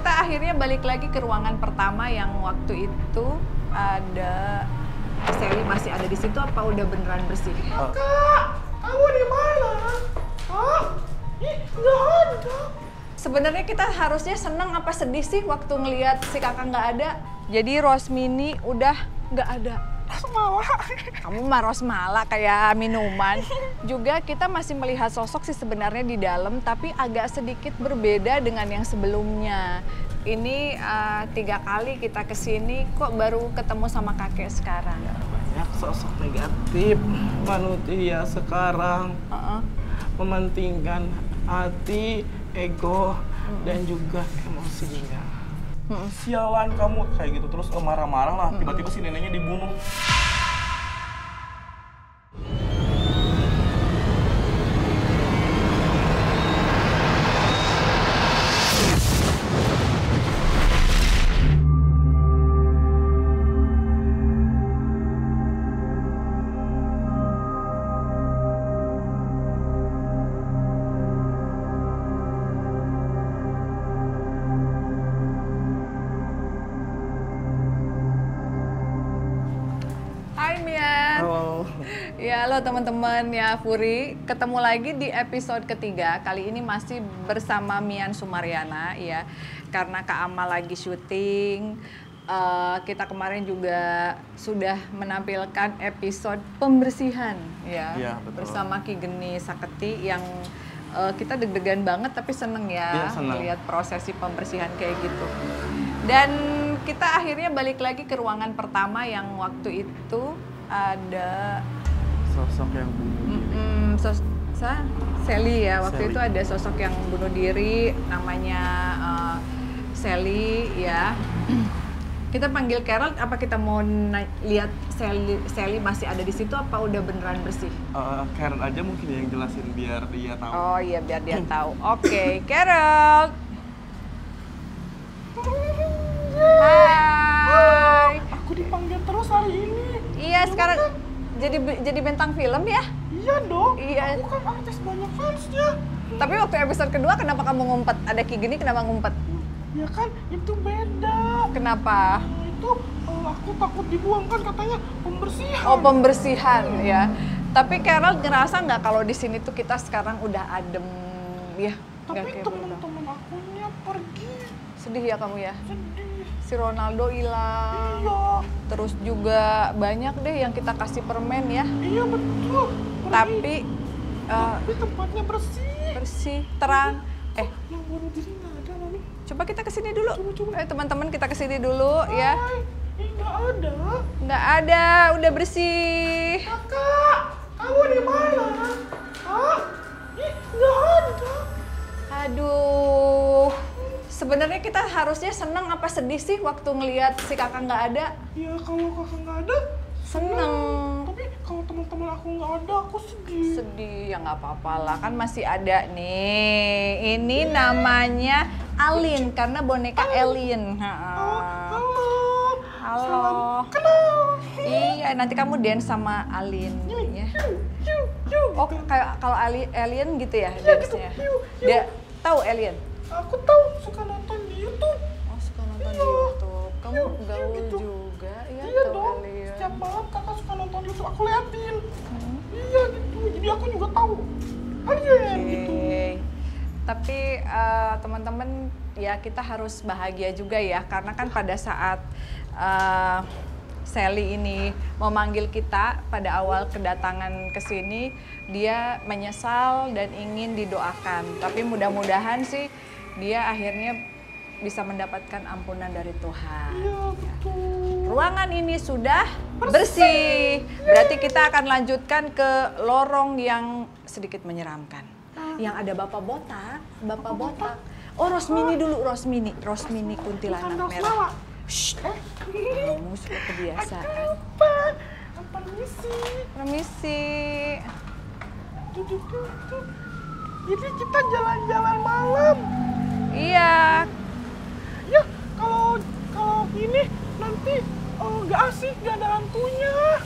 kita akhirnya balik lagi ke ruangan pertama yang waktu itu ada Sally masih ada di situ apa udah beneran bersih? Kak, kamu di mana? Hah? Ih, nggak ada. Sebenarnya kita harusnya seneng apa sedih sih waktu ngelihat si kakak nggak ada? Jadi Rosmini udah nggak ada. Rosmala. Kamu mah Rosmala kayak minuman. Juga kita masih melihat sosok sih sebenarnya di dalam, tapi agak sedikit berbeda dengan yang sebelumnya. Ini 3 kali kita kesini kok baru ketemu sama kakek sekarang. Banyak sosok negatif manusia sekarang. Mementingkan hati, ego, dan juga emosinya. Sialan kamu kayak gitu terus marah-marah lah, tiba-tiba si neneknya dibunuh. Ya, halo teman-teman ya Furi, ketemu lagi di episode ketiga. Kali ini masih bersama Mian Sumaryana ya, karena Kak Amal lagi syuting. Kita kemarin juga sudah menampilkan episode pembersihan ya, bersama Ki Geni Saketi yang kita deg-degan banget tapi seneng ya, melihat prosesi pembersihan kayak gitu. Dan kita akhirnya balik lagi ke ruangan pertama yang waktu itu ada sosok yang bunuh diri. Sally ya, waktu itu ada sosok yang bunuh diri namanya Sally ya. Kita panggil Carol, apa kita mau lihat Sally masih ada di situ apa udah beneran bersih? Carol aja mungkin yang jelasin biar dia tahu. Oh iya, biar dia tahu. Oke, Carol. Hai. Aku dipanggil terus hari ini. Iya, sekarang jadi bintang film ya? Iya dong. Iya. Aku kan artis banyak fansnya. Tapi waktu episode kedua kenapa kamu ngumpet? Ada Ki Geni kenapa ngumpet? Ya kan itu beda. Kenapa? Itu aku takut dibuang kan katanya pembersihan. Oh, pembersihan ya. Tapi Carol ngerasa nggak kalau di sini tuh kita sekarang udah adem ya? Tapi teman-teman akunya pergi. Sedih ya kamu ya? Sedih. Si Ronaldo hilang. Iya. Terus juga banyak deh yang kita kasih permen ya. Iya betul. Tapi tempatnya bersih. Terang. Yang bunuh diri nggak ada, Mami. Coba kita kesini dulu. Coba. Teman-teman kita kesini dulu ya. Nggak ada. Nggak ada, udah bersih. Kakak, kamu di mana? Hah? Nggak ada. Aduh. Sebenarnya kita harusnya seneng apa sedih sih waktu ngelihat si kakak nggak ada? Ya kalau kakak nggak ada, seneng. Tapi kalau teman-teman aku nggak ada, aku sedih. Sedih, ya nggak apa-apa lah, kan masih ada nih. Ini namanya Alin, karena boneka alien. Halo. Halo. Kenal. Iya, nanti kamu dance sama Alin ya. Oh, kayak kalau alien gitu ya dance-nya? Dia tahu alien? Aku tahu, suka nonton di YouTube. Oh, suka nonton di YouTube. Kamu gaul gitu. Juga ya? Iya tahu dong, alien. setiap malam kakak suka nonton YouTube, aku liatin. Iya gitu, jadi aku juga tahu alien gitu. Tapi teman-teman ya kita harus bahagia juga ya, karena kan pada saat Sally ini memanggil kita pada awal kedatangan ke sini, dia menyesal dan ingin didoakan. Tapi mudah-mudahan sih dia akhirnya bisa mendapatkan ampunan dari Tuhan. Iya, betul. Ruangan ini sudah bersih. Berarti kita akan lanjutkan ke lorong yang sedikit menyeramkan. Yang ada Bapak Botak. Oh, Rosmini dulu, Rosmini kuntilanak merah. Shh, kamu suka kebiasaan. Permisi. Jadi kita jalan-jalan malam. Iya. Ya, kalau ini nanti nggak asik, nggak ada hantunya.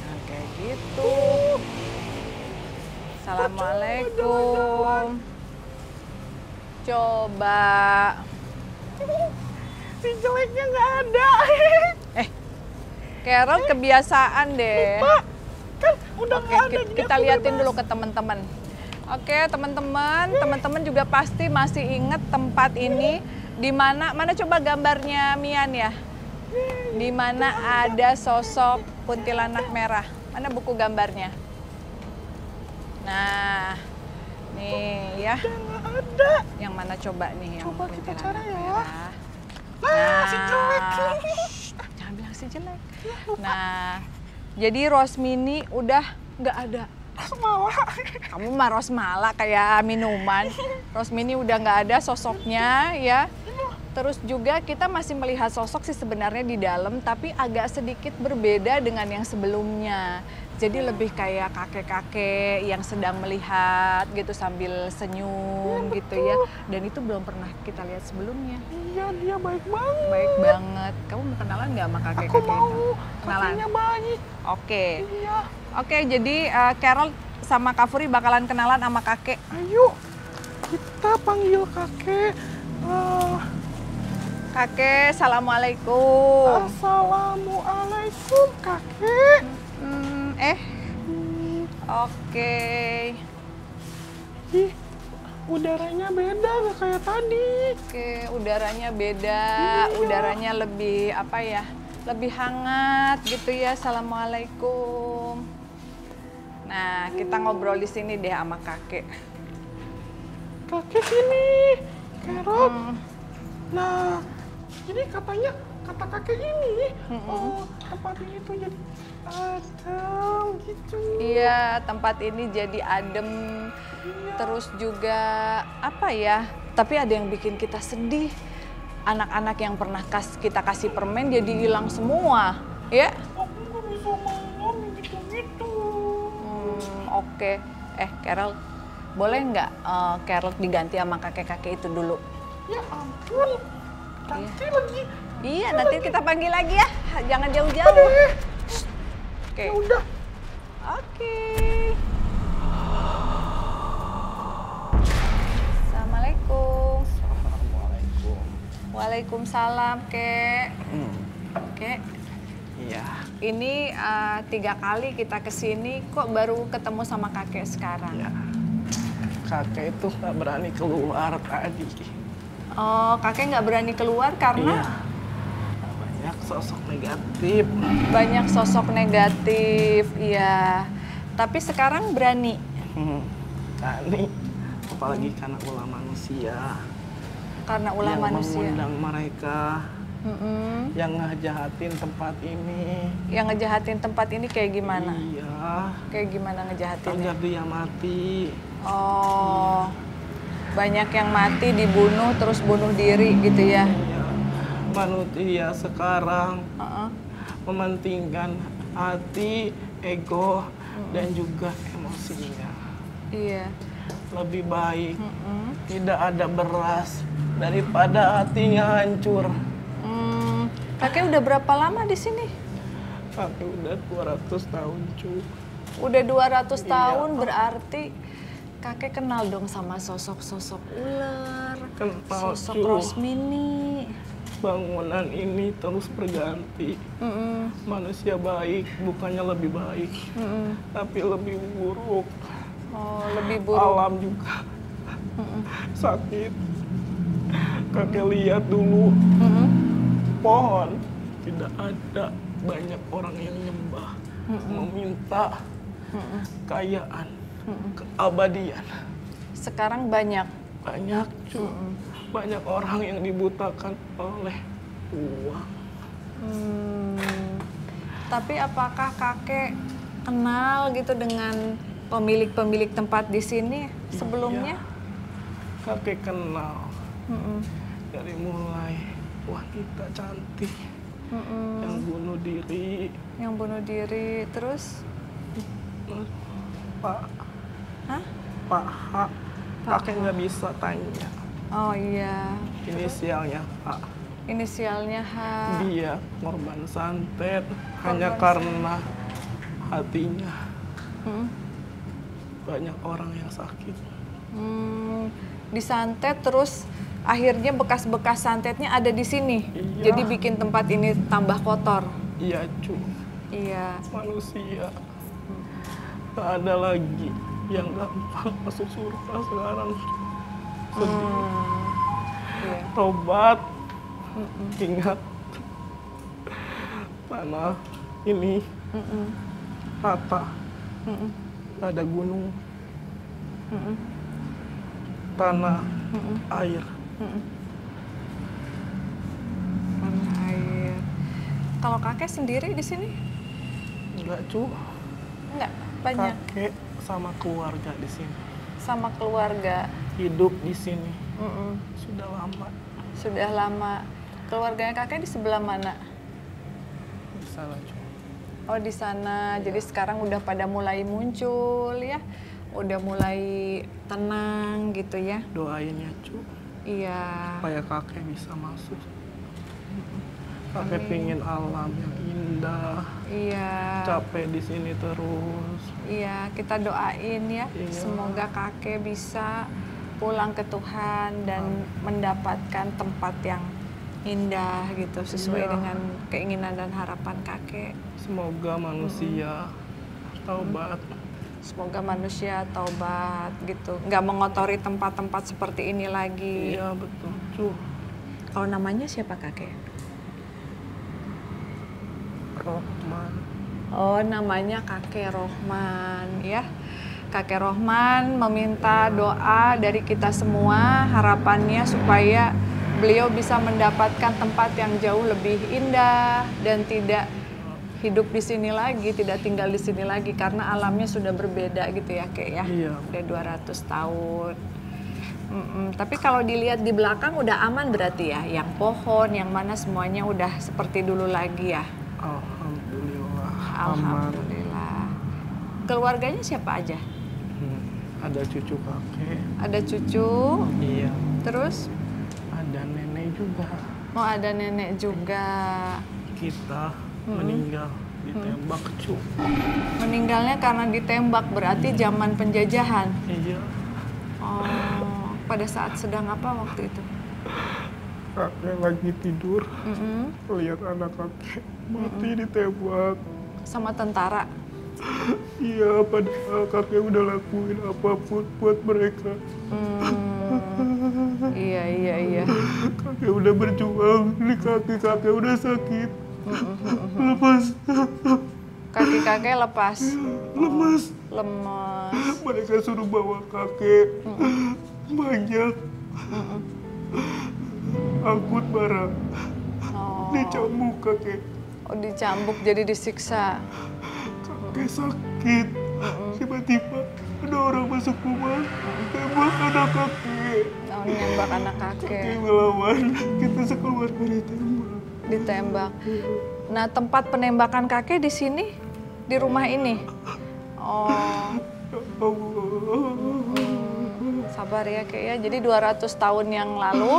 Nah, kayak gitu. Assalamualaikum. Coba. Si jeleknya nggak ada. Carol kebiasaan deh. Pak, kan udah Oke, nggak ada. jadi kita aku liatin bebas. dulu ke teman-teman. Oke, teman-teman juga pasti masih inget tempat ini di mana coba gambarnya Mian ya. Di mana ada sosok kuntilanak merah. Mana buku gambarnya? Nah, nih ya. Udah nggak ada. Yang mana coba nih yang Coba kita kuntilanak cari ya. merah. Nah, si jelek. shh, jangan bilang si jelek. Nah, jadi Rosmini udah nggak ada. Malah. Kamu mah Rosmala kayak minuman. Rosmini udah nggak ada sosoknya ya. Terus juga kita masih melihat sosok sih sebenarnya di dalam, tapi agak sedikit berbeda dengan yang sebelumnya. Jadi lebih kayak kakek-kakek yang sedang melihat gitu sambil senyum gitu ya. Dan itu belum pernah kita lihat sebelumnya. Iya, dia baik banget. Baik banget. Kamu mau kenalan nggak sama Aku kakek-kakek? mau. Kenalan. Kakeknya baik. Oke. Iya. Oke, jadi Carol sama Kak Furi bakalan kenalan sama kakek. Ayo, kita panggil kakek. Kakek, Assalamualaikum. Assalamualaikum, kakek. Oke. Ih, udaranya beda nggak kayak tadi. Oke, udaranya beda, Iya. udaranya lebih apa ya? Lebih hangat gitu ya. Assalamualaikum. Nah, kita ngobrol di sini deh sama kakek. Kakek sini, Carol. Nah, ini katanya kata kakek ini, tempat ini tuh jadi adem gitu. Iya, tempat ini jadi adem. Terus juga apa ya? Tapi ada yang bikin kita sedih. Anak-anak yang pernah kita kasih permen jadi hilang semua, ya? Aku nggak bisa main gitu-gitu. Oke. Carol, boleh nggak Carol diganti sama kakek-kakek itu dulu? Ya ampun, nanti lagi. Iya, nanti kita panggil lagi ya. Jangan jauh-jauh. Oke. Ya udah. Oke. Assalamualaikum. Assalamualaikum. Waalaikumsalam, Kek. Kek, Iya. ini 3 kali kita kesini, kok baru ketemu sama kakek sekarang? Ya. Kakek itu nggak berani keluar tadi. Oh, kakek nggak berani keluar karena Iya. Banyak sosok negatif. banyak sosok negatif, iya. Tapi sekarang berani. Berani. Apalagi karena ulah manusia. Karena ulah yang manusia. mengundang mereka. Mm-mm. Yang ngejahatin tempat ini. Yang ngejahatin tempat ini kayak gimana? Iya. Kayak gimana ngejahatinnya? Agar dia mati. Oh, banyak yang mati, dibunuh, terus bunuh diri gitu ya? Iya. Manusia sekarang Uh-uh. mementingkan hati, ego, dan juga emosinya. Iya. Lebih baik Mm-mm. tidak ada beras daripada hatinya hancur. Kakek udah berapa lama di sini? Kakek udah 200 tahun, cu. Udah 200 Iya. tahun, berarti kakek kenal dong sama sosok-sosok ular, Kenal, sosok cu. Rosmini. Bangunan ini terus berganti. Mm-mm. Manusia baik bukannya lebih baik, Mm-mm. tapi lebih buruk. Oh, lebih buruk. Alam juga sakit. Kakek lihat dulu, Mm-mm. pohon tidak ada banyak orang yang nyembah, meminta kekayaan, keabadian. Sekarang banyak. Banyak, cu. Banyak orang yang dibutakan oleh uang. Tapi apakah kakek kenal gitu dengan pemilik-pemilik tempat di sini sebelumnya? Kakek kenal Mm-mm. dari mulai wanita cantik Mm-mm. yang bunuh diri, Yang bunuh diri, terus? Pak Hah? Pak H. Kakek nggak bisa tanya Oh iya, inisialnya Pak. inisialnya H. Dia korban santet hanya karena hatinya. Mm. Banyak orang yang sakit. disantet terus akhirnya bekas-bekas santetnya ada di sini. Iya. Jadi bikin tempat ini tambah kotor. Iya, Cu. Iya. Manusia. Gak ada lagi yang gampang masuk surga sekarang. Sedih. Iya. Tobat. Ingat. Tanah ini rata. Gak ada gunung. Tanah, air. Tanah air. Kalau kakek sendiri di sini? Enggak, Cu. Enggak, banyak. Kakek sama keluarga di sini. Sama keluarga. Hidup di sini. Mm-mm. Sudah lama. Sudah lama. Keluarganya kakek di sebelah mana? Di sana, Cu. Oh, di sana. Jadi sekarang udah pada mulai muncul ya. Udah mulai tenang gitu ya. Doain ya, Cu. Iya. Supaya kakek bisa masuk. Kakek pingin alam yang indah. Iya. Capek di sini terus. Iya, kita doain ya. Iya. Semoga kakek bisa pulang ke Tuhan dan mendapatkan tempat yang indah gitu sesuai Iya. dengan keinginan dan harapan kakek. Semoga manusia taubat. Semoga manusia taubat gitu, nggak mengotori tempat-tempat seperti ini lagi. Iya, betul, Cu. Kalau namanya siapa kakek? Rohman. Oh, namanya kakek Rohman ya. Kakek Rohman meminta doa dari kita semua, harapannya supaya beliau bisa mendapatkan tempat yang jauh lebih indah dan tidak hidup di sini lagi, tidak tinggal di sini lagi karena alamnya sudah berbeda gitu ya, Kek ya. Iya. Udah 200 tahun. Tapi kalau dilihat di belakang udah aman berarti ya, yang pohon, yang mana semuanya udah seperti dulu lagi ya. Alhamdulillah. Aman. Alhamdulillah. Keluarganya siapa aja? Ada cucu kakek. Ada cucu, Iya. terus Ada nenek juga. mau ada nenek juga. Kita meninggal ditembak, Cu. Meninggalnya karena ditembak, berarti zaman penjajahan. Iya. Oh, pada saat sedang apa waktu itu? Kakek lagi tidur, Mm-mm. lihat anak kakek mati ditembak. Sama tentara. Iya, padahal kakek udah lakuin apapun buat mereka. Iya. Kakek udah berjuang, di kaki kakek udah sakit. Lepas, Kaki kakek lepas. lemas. Lemas. Mereka suruh bawa kakek banyak. Angkut barang, Oh, dicambuk kakek. oh, dicambuk jadi disiksa. Kakek sakit. Tiba-tiba ada orang masuk rumah, tembak anak kakek. Oh, nembak anak Kakek kakek. melawan, kita sekeluarga ditembak. Ditembak. Nah, tempat penembakan kakek di sini, di rumah ini. Oh, Ya Allah. sabar ya Kek ya. Jadi 200 tahun yang lalu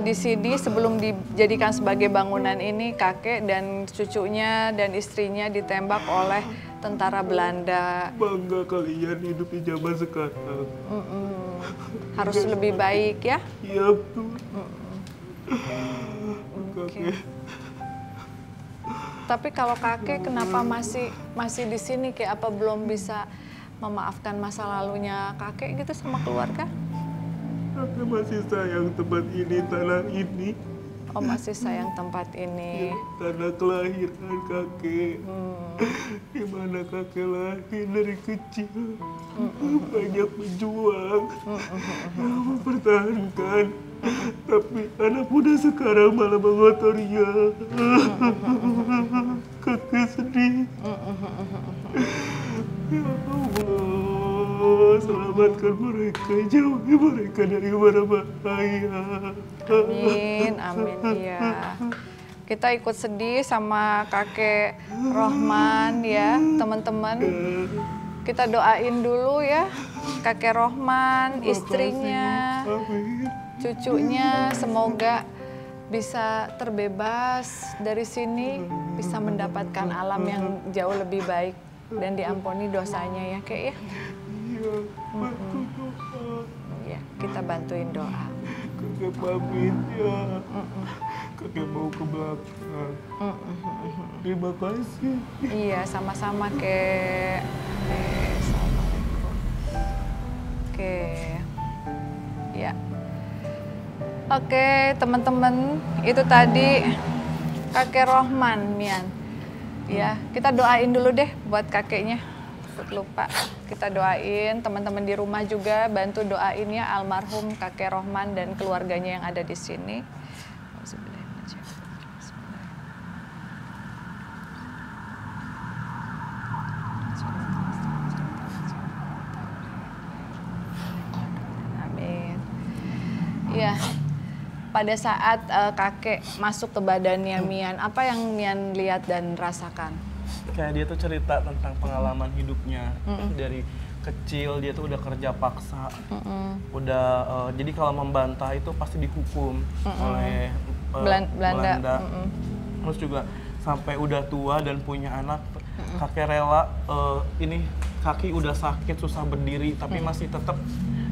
di sini sebelum dijadikan sebagai bangunan ini kakek dan cucunya dan istrinya ditembak oleh tentara Belanda. Bangga kalian hidup di zaman sekarang. Harus lebih baik ya. Iya, betul. Kakek. Tapi kalau kakek kenapa masih di sini Kek? Apa belum bisa memaafkan masa lalunya kakek gitu sama keluarga? Kakek masih sayang tempat ini, tanah ini. Oh, masih sayang tempat ini. Tanah kelahiran kakek. Di mana kakek lahir dari kecil. Banyak berjuang. Mempertahankan. Tapi anak muda sekarang malah mengotorinya. Kakek sedih. Ya Allah, selamatkan mereka, jauhi mereka dari mara bahaya. Amin, amin, iya. Kita ikut sedih sama kakek Rohman ya, teman-teman. Kita doain dulu ya, kakek Rohman, istrinya, Amin. cucunya, semoga bisa terbebas dari sini, bisa mendapatkan alam yang jauh lebih baik dan diampuni dosanya ya, Kek ya. Iya, bantu doa. Ya, kita bantuin doa. Kakek pamit ya. Kakek mau ke belakang. Terima kasih. Iya, sama-sama, Kek. Oke, Assalamualaikum. Oke. Ya. Oke, teman-teman, itu tadi Kakek Rohman, Mian. Ya, kita doain dulu deh buat kakeknya. Lupa, kita doain, teman-teman di rumah juga bantu doain ya almarhum Kakek Rohman dan keluarganya yang ada di sini. Amin. Ya, pada saat kakek masuk ke badannya Mian, apa yang Mian lihat dan rasakan? Kayak dia tuh cerita tentang pengalaman hidupnya. Dari kecil dia tuh udah kerja paksa. Jadi kalau membantah itu pasti dihukum oleh Belanda. Terus juga sampai udah tua dan punya anak, kakek rela ini kaki udah sakit susah berdiri tapi masih tetap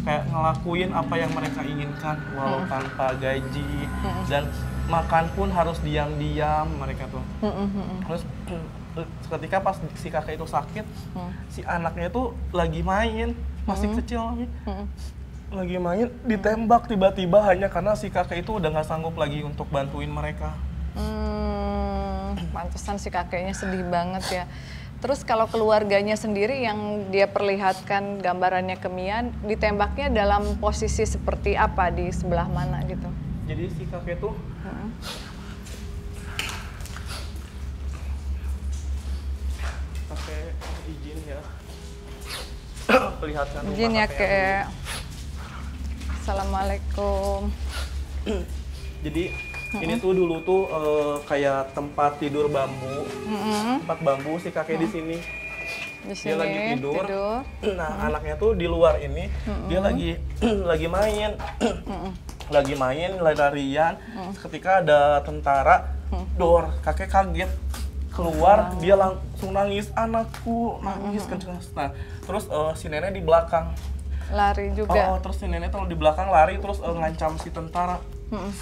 kayak ngelakuin apa yang mereka inginkan walau tanpa gaji, dan makan pun harus diam-diam mereka tuh. Terus ketika pas si kakek itu sakit, si anaknya itu lagi main, masih kecil lagi main, ditembak tiba-tiba hanya karena si kakek itu udah nggak sanggup lagi untuk bantuin mereka. Pantesan si kakeknya sedih banget ya. Terus kalau keluarganya sendiri yang dia perlihatkan gambarannya ke Mian, ditembaknya dalam posisi seperti apa, di sebelah mana gitu? Jadi si kakek tuh pakai izin ya. Perlihatkan rumah izin ya, kakek. Assalamualaikum. Jadi ini tuh dulu tuh kayak tempat tidur bambu, tempat bambu si kakek di sini. Dia lagi tidur. Nah anaknya tuh di luar ini, dia lagi main, lagi main lari-larian. Ketika ada tentara, dor, kakek kaget keluar, dia langsung nangis, anakku nangis kenceng. Nah terus si nenek di belakang lari juga. Terus si nenek tuh di belakang lari terus ngancam si tentara.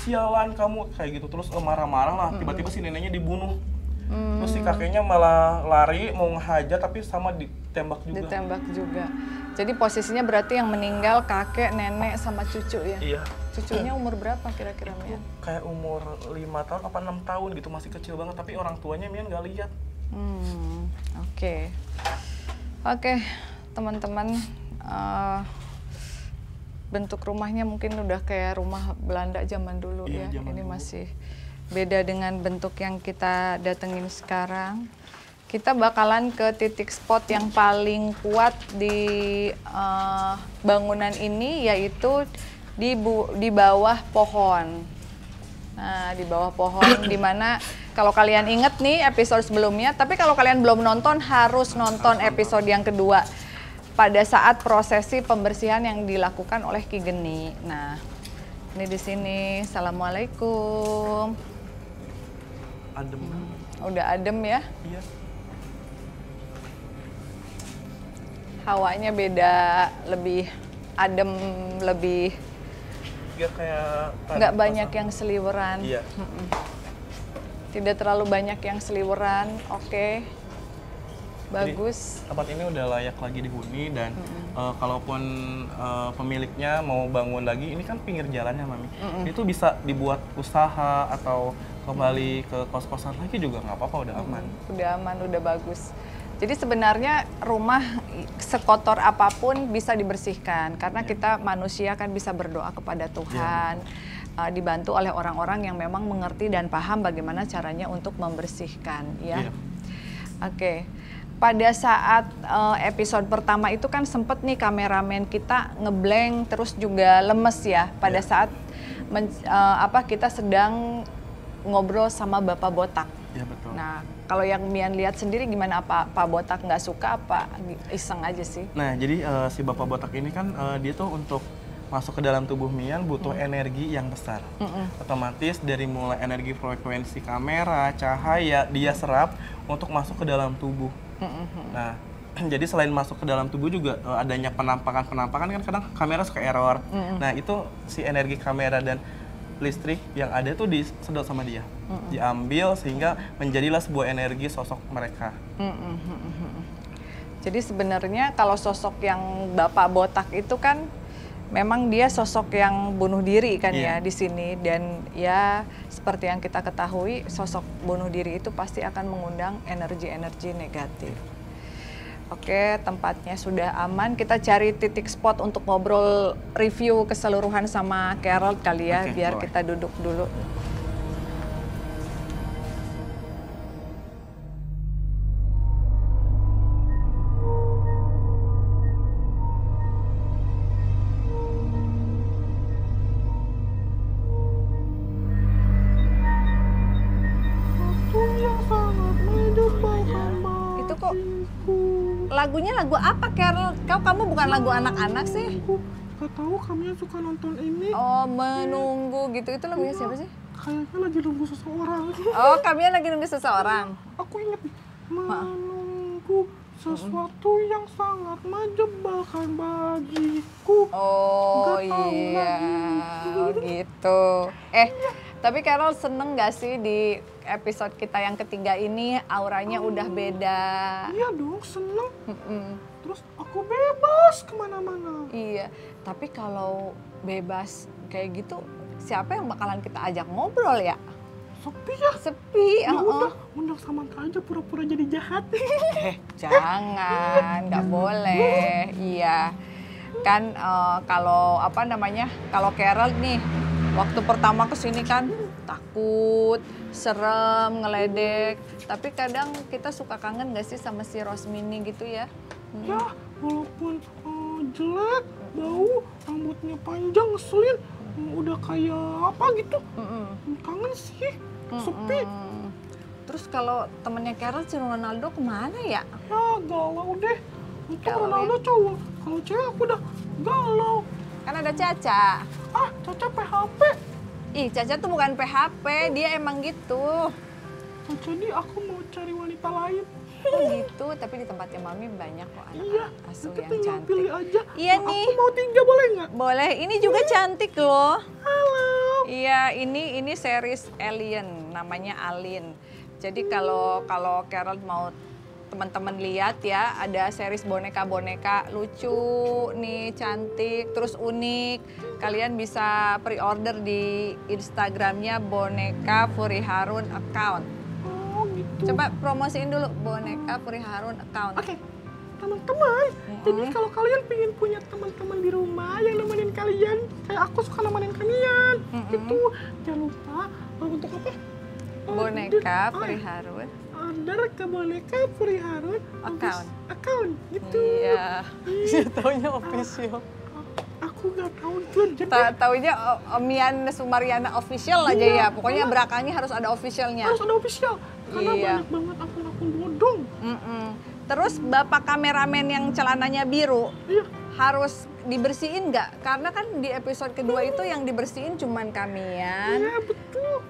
Sialan kamu, kayak gitu. Terus marah-marah lah, tiba-tiba si neneknya dibunuh. Terus si kakeknya malah lari mau ngehajar tapi sama ditembak juga. Jadi posisinya berarti yang meninggal kakek, nenek, sama cucu ya? Iya. Cucunya umur berapa kira-kira Mian? Kayak umur 5 tahun apa 6 tahun gitu, masih kecil banget, tapi orang tuanya Mian nggak lihat. Oke, teman-teman, bentuk rumahnya mungkin udah kayak rumah Belanda zaman dulu ya. Ini dulu masih beda dengan bentuk yang kita datengin sekarang. Kita bakalan ke titik spot yang paling kuat di bangunan ini, yaitu di bawah pohon. Nah, di bawah pohon dimana kalau kalian inget nih episode sebelumnya, tapi kalau kalian belum nonton harus nonton episode yang kedua. Pada saat prosesi pembersihan yang dilakukan oleh Ki Geni. Nah, ini di sini. Assalamualaikum. Adem. Udah adem ya? Iya. Hawanya beda, lebih adem, lebih. Ya kayak. Nggak banyak yang seliweran. Iya. Tidak terlalu banyak yang seliweran. Oke. Bagus. Jadi, tempat ini udah layak lagi dihuni dan kalaupun pemiliknya mau bangun lagi, ini kan pinggir jalannya Mami. Itu bisa dibuat usaha atau kembali ke kos-kosan lagi juga nggak apa-apa, udah aman. Udah aman, udah bagus. Jadi sebenarnya rumah sekotor apapun bisa dibersihkan karena kita manusia kan bisa berdoa kepada Tuhan. Dibantu oleh orang-orang yang memang mengerti dan paham bagaimana caranya untuk membersihkan ya. Oke. Pada saat episode pertama itu kan sempet nih kameramen kita ngeblank terus juga lemes ya pada saat kita sedang ngobrol sama Bapak Botak. Iya betul. Nah kalau yang Mian lihat sendiri gimana, Pak Botak nggak suka apa iseng aja sih? Nah jadi si Bapak Botak ini kan dia tuh untuk masuk ke dalam tubuh Mian butuh energi yang besar. Otomatis dari mulai energi frekuensi kamera, cahaya dia serap untuk masuk ke dalam tubuh. Nah, Jadi selain masuk ke dalam tubuh juga adanya penampakan kan kadang kamera suka error. Nah itu si energi kamera dan listrik yang ada tuh disedot sama dia, diambil sehingga menjadilah sebuah energi sosok mereka. Jadi sebenarnya kalau sosok yang Bapak botak itu kan memang dia sosok yang bunuh diri kan ya di sini, dan ya seperti yang kita ketahui sosok bunuh diri itu pasti akan mengundang energi-energi negatif. Oke, tempatnya sudah aman. Kita cari titik spot untuk ngobrol review keseluruhan sama Carol kali ya, biar kita duduk dulu. Itu kok lagunya lagu apa, Carol? Kamu bukan lagu anak-anak sih? Gak tahu, kami suka nonton ini. Oh, menunggu gitu. Itu lagunya siapa sih? Kayaknya lagi nunggu seseorang. Oh, kami lagi nunggu seseorang. Aku ingat menunggu sesuatu yang sangat menjebalkan bagiku. Oh iya, oh, gitu. Tapi Carol seneng gak sih di episode kita yang ketiga ini auranya udah beda? Iya dong, seneng. Terus aku bebas kemana-mana. Iya, tapi kalau bebas kayak gitu, siapa yang bakalan kita ajak ngobrol ya? Sepi ya? Sepi, ya udah, undang Samantha aja pura-pura jadi jahat. Jangan, nggak boleh. Iya, kan kalau apa namanya, kalau Carol nih, waktu pertama kesini kan takut, serem, ngeledek. Tapi kadang kita suka kangen gak sih sama si Rosmini gitu ya? Ya, walaupun jelek, bau, rambutnya panjang, ngeselin, udah kayak apa gitu. Kangen sih, sepi. Terus kalau temennya Carol, si Ronaldo kemana ya? Ya galau deh. Itu Ronaldo cowok, kalau cewek aku udah galau. Kan ada Caca. Ah, Caca PHP. Ih, Caca tuh bukan PHP, dia emang gitu. Jadi aku mau cari wanita lain. Oh gitu, tapi di tempatnya Mami banyak kok anak asuh yang cantik. Pilih aja. Iya nih. Aku mau 3, boleh nggak? Boleh, ini juga cantik loh. Halo. Iya, ini series Alien, namanya Alien. Jadi kalau Carol mau teman-teman lihat ya, ada series boneka-boneka lucu nih, cantik, terus unik. Kalian bisa pre-order di Instagramnya Boneka Puri Harun Account. Oh gitu. Coba promosiin dulu Boneka Puri Harun Account. Oke, teman-teman. Jadi kalau kalian pengen punya teman-teman di rumah yang nemenin kalian, kayak aku suka nemenin kalian, itu jangan lupa untuk apa? Boneka Puri Harun. Order ke Boneka Puri Harun account gitu. Iya. Saya taunya official. Aku nggak tahu tuh. Taunya Mian Sumariana official aja ya. Pokoknya berakanya harus ada officialnya. Harus ada official. Karena banyak banget akun-akun bodong. Terus bapak kameramen yang celananya biru harus dibersihin nggak? Karena kan di episode kedua itu yang dibersihin cuman Kamian. Iya betul.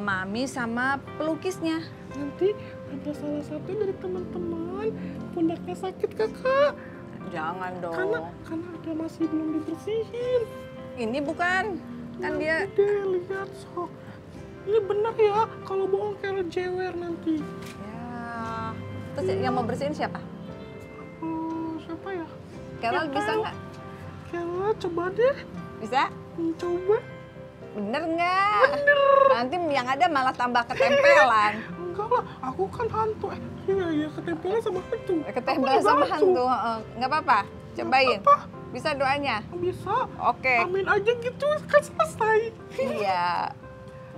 Mami sama pelukisnya. Nanti ada salah satu dari teman-teman pundaknya sakit kakak. Jangan dong. Karena ada masih belum dibersihin. Ini bukan, kan dia. Lihat sok. Ini benar ya, kalau bohong Carol jewer nanti. Ya. Terus yang mau bersihin siapa? Siapa ya? Carol bisa nggak? Carol coba deh. Bisa? Coba. Bener nggak? Bener. Nanti yang ada malah tambah ketempelan. Enggak lah, aku kan hantu. Iya, ketempelan sama hantu. Ketempelan sama hantu, nggak apa-apa. Cobain. Bisa doanya? Bisa. Oke. Amin aja gitu, kan selesai. Iya.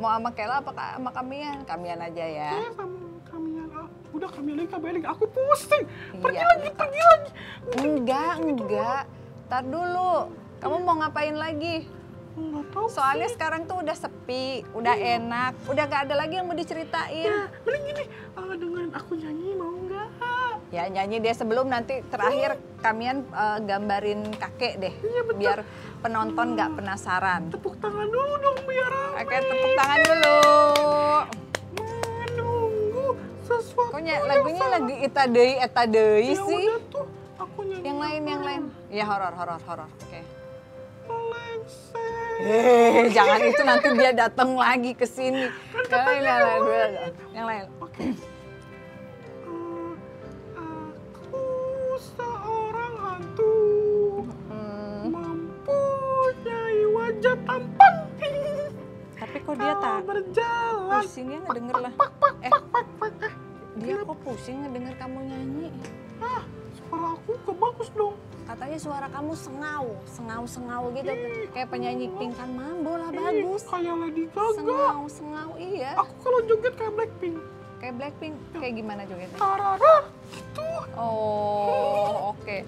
Mau sama Kela apa sama Kamian? Kamian aja ya. Sama Kamian. Udah Kamian lagi, aku pusing. Pergi Iya, lagi. Enggak. Tar dulu. Kamu mau ngapain lagi? Nggak tahu. Soalnya sekarang tuh udah sepi, udah enak, udah gak ada lagi yang mau diceritain. Ya, mending gini, dengerin aku nyanyi mau nggak? Ya nyanyi deh sebelum nanti terakhir Kamian gambarin kakek deh, biar penonton nggak penasaran. Tepuk tangan dulu dong biar rame. Oke, tepuk tangan dulu. Menunggu sesuatu lagunya lagi eta deui ya sih. udah tuh, aku nyanyi Yang lain. Ya horor. Oke. melengseng. Jangan itu nanti dia datang lagi ke sini. Yang lain. Oke. Aku seorang hantu mempunyai wajah tampan. Tapi kok dia tak berjalan. pusingnya ngedenger lah. Dia kok pusing ngedenger kamu nyanyi. Suara aku gak bagus dong. Katanya suara kamu sengau gitu. Kayak penyanyi Pingkan Mambo lah, bagus. Kayak Lady Gaga. Sengau, iya. Aku kalau joget kayak Blackpink. Kayak Blackpink, kayak gimana jogetnya? Tarara, gitu. Oh, oke.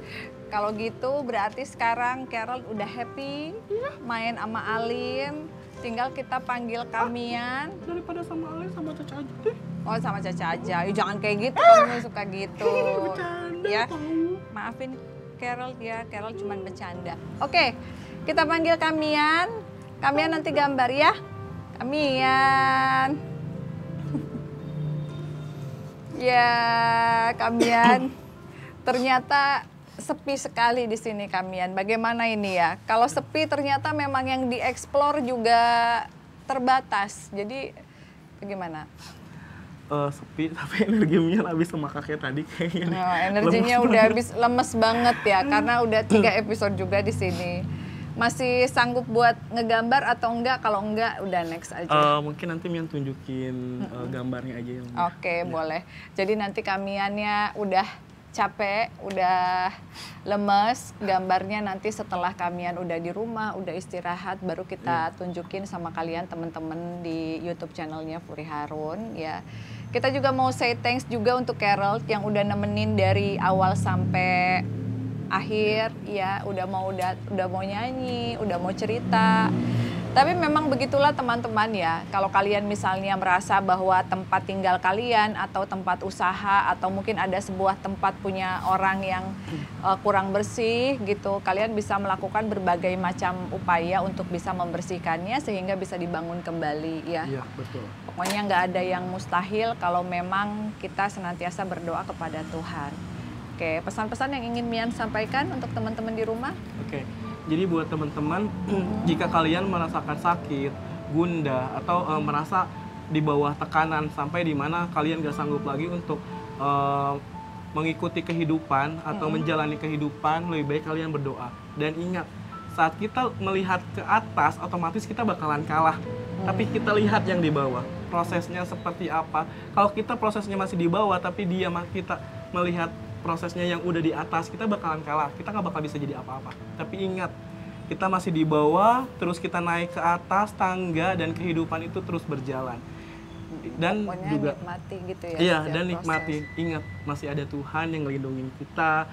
Kalau gitu berarti sekarang Carol udah happy main sama Alin. Tinggal kita panggil Kamian. Daripada sama Alin, sama Caca aja deh. Oh, sama Caca aja. Jangan kayak gitu, kamu suka gitu. Bercanda Ya, tahu. maafin Carol ya, Carol cuma bercanda. Oke, kita panggil Kamian. Kamian nanti gambar ya. Kamian. Ya, Kamian. Ternyata sepi sekali di sini, Kamian. Bagaimana ini ya? Kalau sepi ternyata memang yang dieksplor juga terbatas. Jadi bagaimana? Sepi tapi energinya habis sama kakek tadi kayaknya. Oh, energinya udah habis, lemes banget ya karena udah 3 episode juga di sini. Masih sanggup buat ngegambar atau enggak? Kalau enggak udah next aja. Mungkin nanti Mian tunjukin gambarnya aja yang. Oke, boleh. Jadi nanti Kamiannya udah capek, udah lemes, gambarnya nanti setelah Kamian udah di rumah, udah istirahat, baru kita tunjukin sama kalian teman-teman di YouTube channelnya Furi Harun ya. Kita juga mau say thanks juga untuk Carol yang udah nemenin dari awal sampai akhir ya, udah mau nyanyi, udah mau cerita. Tapi memang begitulah teman-teman ya, kalau kalian misalnya merasa bahwa tempat tinggal kalian atau tempat usaha atau mungkin ada sebuah tempat punya orang yang kurang bersih gitu, kalian bisa melakukan berbagai macam upaya untuk bisa membersihkannya sehingga bisa dibangun kembali ya. Iya, betul. Pokoknya nggak ada yang mustahil kalau memang kita senantiasa berdoa kepada Tuhan. Oke, pesan-pesan yang ingin Mian sampaikan untuk teman-teman di rumah? Oke. Jadi buat teman-teman, jika kalian merasakan sakit, gundah, atau merasa di bawah tekanan sampai di mana kalian gak sanggup lagi untuk mengikuti kehidupan atau menjalani kehidupan, lebih baik kalian berdoa. Dan ingat, saat kita melihat ke atas, otomatis kita bakalan kalah. Tapi kita lihat yang di bawah, prosesnya seperti apa. Kalau kita prosesnya masih di bawah, tapi kita melihat prosesnya yang udah di atas, kita bakalan kalah. Kita nggak bakal bisa jadi apa-apa. Tapi ingat, kita masih di bawah, terus kita naik ke atas tangga dan kehidupan itu terus berjalan. Dan pokoknya juga nikmati gitu ya. iya, setiap dan proses. nikmati. Ingat, masih ada Tuhan yang ngelindungin kita.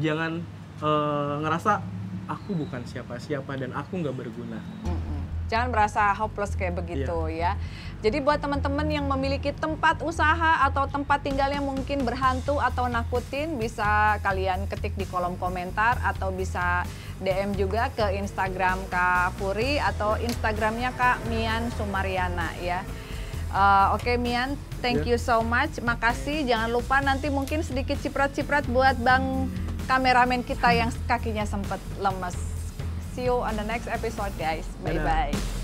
Jangan ngerasa aku bukan siapa-siapa dan aku nggak berguna. Jangan merasa hopeless kayak begitu ya. Jadi buat teman-teman yang memiliki tempat usaha atau tempat tinggal yang mungkin berhantu atau nakutin, bisa kalian ketik di kolom komentar atau bisa DM juga ke Instagram Kak Furi atau Instagramnya Kak Mian Sumariana ya. Oke Mian, thank you so much. Makasih. Jangan lupa nanti mungkin sedikit ciprat-ciprat buat Bang kameramen kita yang kakinya sempat lemes. See you on the next episode guys. Bye-bye.